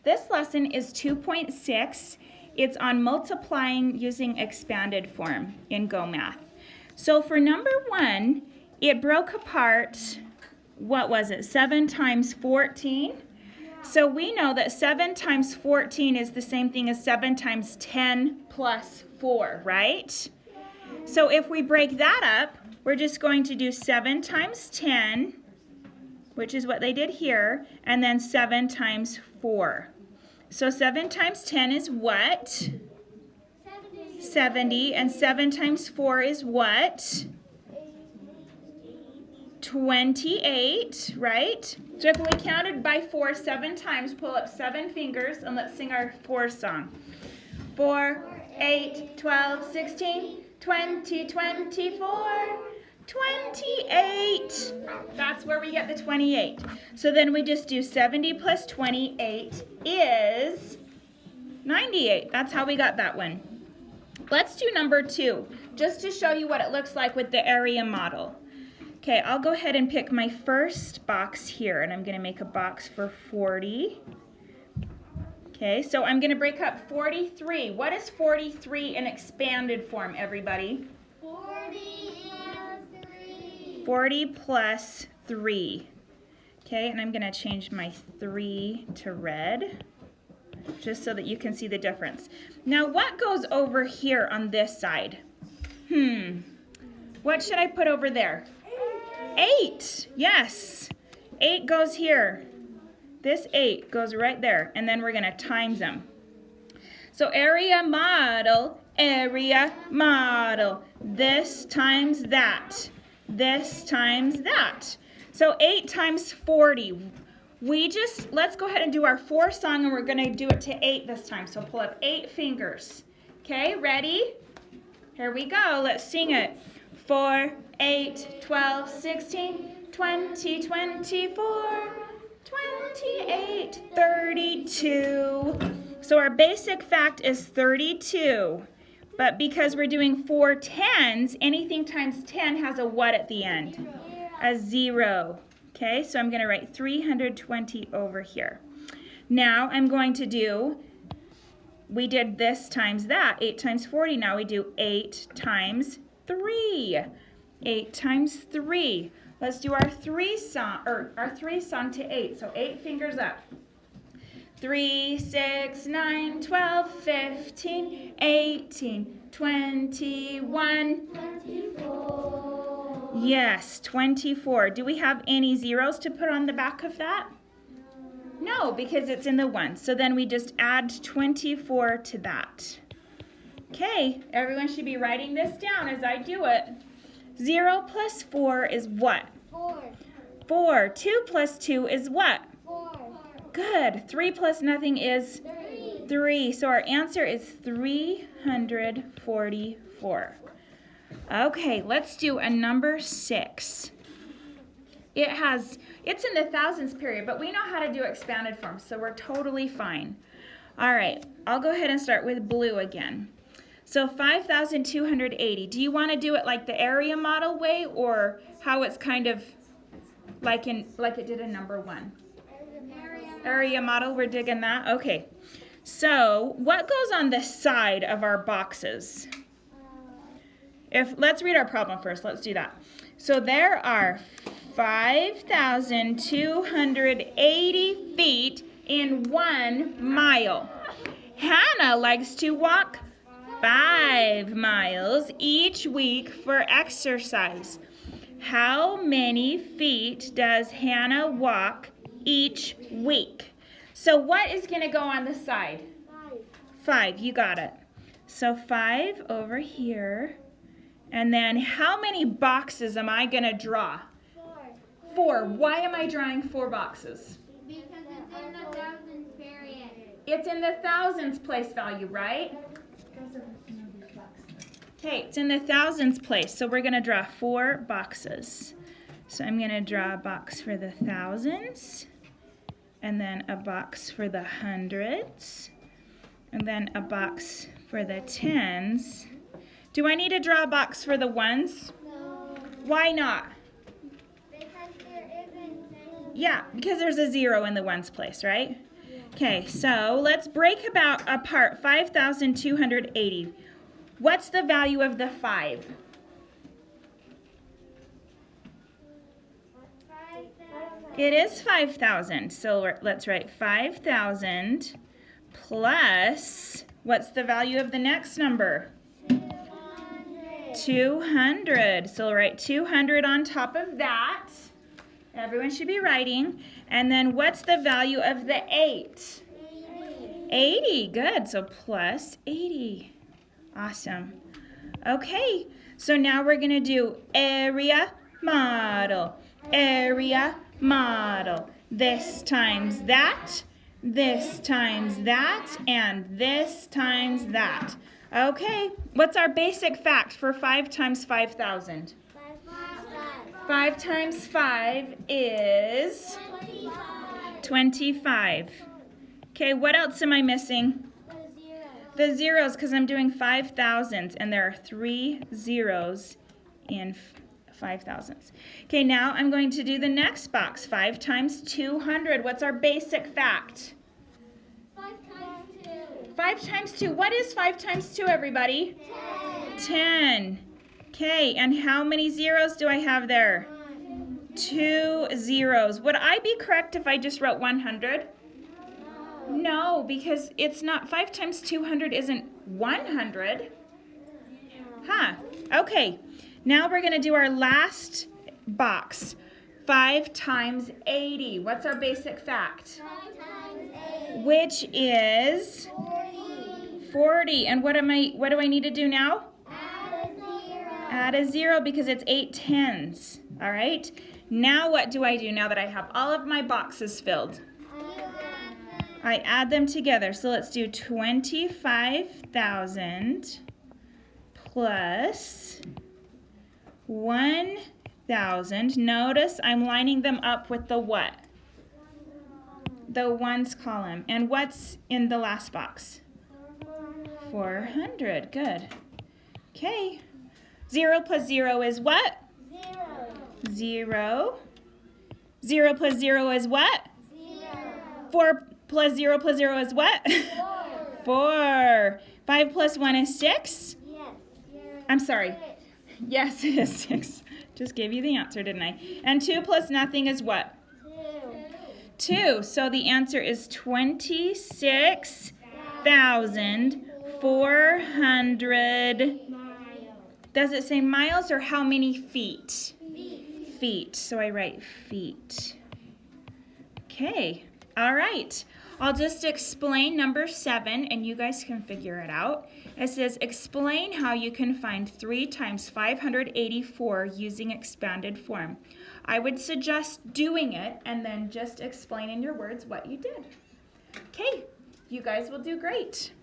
This lesson is 2.6. It's on multiplying using expanded form in Go Math. So for number 1, it broke apart, what was it, 7 times 14? So we know that 7 times 14 is the same thing as 7 times 10 plus 4, right? So if we break that up, we're just going to do 7 times 10, which is what they did here, and then 7 times 4. So 7 times 10 is what? 70. And 7 times 4 is what? 28, right? So if we counted by 4 7 times, pull up 7 fingers and let's sing our 4 song. 4, 8, 12, 16, 20, 24, 28. That's where we get the 28. So then we just do 70 plus 28 is 98. That's how we got that one. Let's do number 2, just to show you what it looks like with the area model. Okay, I'll go ahead and pick my first box here, and I'm going to make a box for 40. Okay, so I'm going to break up 43. What is 43 in expanded form, everybody? 40 plus 3. Okay, and I'm going to change my 3 to red, just so that you can see the difference. Now, what goes over here on this side? What should I put over there? 8. Yes. 8 goes here. This 8 goes right there, and then we're going to times them. So area model, this times that, this times that. So 8 times 40. Let's go ahead and do our 4 song, and we're going to do it to 8 this time. So pull up 8 fingers. Okay, ready? Here we go. Let's sing it. 4, 8, 12, 16, 20, 24, 28, 32. So our basic fact is 32. But because we're doing 4 tens, anything times 10 has a what at the end? A 0. Okay, so I'm going to write 320 over here. Now I'm going to do, we did this times that, 8 times 40. Now we do 8 times 3. 8 times 3. Let's do our 3 song to 8. So 8 fingers up. 3, 6, 9, 12, 15, 18, 21. 24. Yes, 24. Do we have any zeros to put on the back of that? No, because it's in the 1. So then we just add 24 to that. Okay, everyone should be writing this down as I do it. 0 plus 4 is what? 4. 4. 2 plus 2 is what? 4. Good. 3 plus nothing is 3. So our answer is 344. Okay, let's do a number 6. It's in the thousands period, but we know how to do expanded form, so we're totally fine. All right, I'll go ahead and start with blue again. So 5,280. Do you want to do it like the area model way, or how it's kind of like it did in number 1? Area model, we're digging that? Okay. So what goes on the side of our boxes? Let's read our problem first. Let's do that. So there are 5,280 feet in 1 mile. Hannah likes to walk 5 miles each week for exercise. How many feet does Hannah walk each week? So what is going to go on the side? 5. You got it. So 5 over here. And then how many boxes am I going to draw? 4. Why am I drawing 4 boxes? Because it's in the thousands period. It's in the thousands place value, right? Okay, it's in the thousands place, so we're going to draw 4 boxes. So I'm going to draw a box for the thousands, and then a box for the hundreds, and then a box for the tens. Do I need to draw a box for the ones? No. Why not? Because there isn't any. Yeah, because there's a 0 in the ones place, right? Okay, so let's break apart 5,280. What's the value of the 5? It is 5,000. So let's write 5,000 plus, what's the value of the next number? 200. So we'll write 200 on top of that. Everyone should be writing. And then what's the value of the 8? 80. Good. So plus 80. Awesome. Okay. So now we're going to do area model. Area model. This times that. This times that. And this times that. Okay. What's our basic fact for 5 times 5,000? 5 times 5 is 25. Okay, what else am I missing? The zeros, because I'm doing 5,000s, and there are 3 zeros in 5,000s. Okay, now I'm going to do the next box. 5 times 200. What's our basic fact? 5 times 2. 5 times 2. What is 5 times 2, everybody? 10. Okay, and how many zeros do I have there? 2 zeros. Would I be correct if I just wrote 100? No, because it's not. 5 times 200 isn't 100. Huh. Okay, now we're going to do our last box. 5 times 80. What's our basic fact? 5 times 8. Which is 40. And what do I need to do now? Add a 0 because it's 8 tens. All right. Now what do I do now that I have all of my boxes filled? I add them together. So let's do 25,000 plus 1,000. Notice I'm lining them up with the what? The ones column. And what's in the last box? 400. Good. Okay. 0 plus 0 is what? 0. 0 plus 0 is what? 4 plus 0 plus 0 is what? 4. 5 plus 1 is 6? I'm sorry. Yes, it is 6. Just gave you the answer, didn't I? And 2 plus nothing is what? 2. So the answer is 26,400. Does it say miles or how many feet? Feet. So I write feet. Okay. All right. I'll just explain number 7 and you guys can figure it out. It says explain how you can find 3 times 584 using expanded form. I would suggest doing it and then just explain in your words what you did. Okay. You guys will do great.